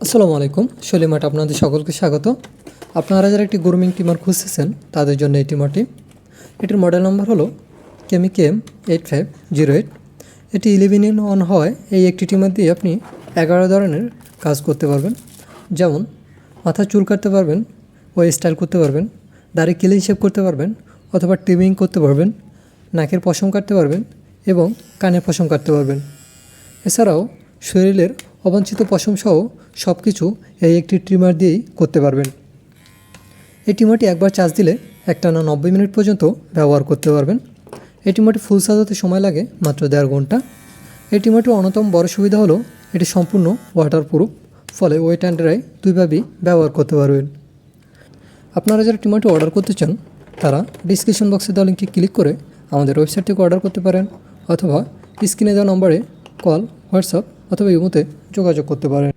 আসসালামু আলাইকুম, শৈলীমার্ট আপনাদের সকলকে স্বাগত। আপনারা যারা একটি গ্রুমিং ট্রিমার খুঁজতেছেন তাদের জন্য এই ট্রিমারটি। এটির মডেল নাম্বার হলো KEM8508। এটি 11-in-1 হয়। এই একটি ট্রিমার দিয়ে আপনি 11 ধরনের কাজ করতে পারবেন, যেমন মাথার চুল কাটতে পারবেন, ওয়ে স্টাইল করতে পারবেন, দাড়ি ক্লিন শেভ করতে পারবেন অথবা ট্রিমিং করতে পারবেন, নাকের পশম কাটতে পারবেন এবং কানের পশম কাটতে পারবেন। এছাড়াও শরীরের অবাঞ্ছিত পশম সহ সব কিছু এই একটি ট্রিমার দিয়েই করতে পারবেন। এই ট্রিমারটি একবার চার্জ দিলে একটানা 90 মিনিট পর্যন্ত ব্যবহার করতে পারবেন। এই ট্রিমারটি ফুল চার্জ হতে সময় লাগে মাত্র 1.5 ঘন্টা। এই ট্রিমারটির অন্যতম বড় সুবিধা হলো এটি সম্পূর্ণ ওয়াটারপ্রুফ, ফলে ওয়েট অ্যান্ড ড্রাই দুইভাবেই ব্যবহার করতে পারবেন। আপনারা যারা ট্রিমারটি অর্ডার করতে চান তারা ডিসক্রিপশন বক্সে দেওয়া লিঙ্কে ক্লিক করে আমাদের ওয়েবসাইট থেকে অর্ডার করতে পারেন অথবা স্ক্রিনে দেওয়া নম্বরে কল, হোয়াটসঅ্যাপ অথবা ইমোতে যোগাযোগ করতে পারেন।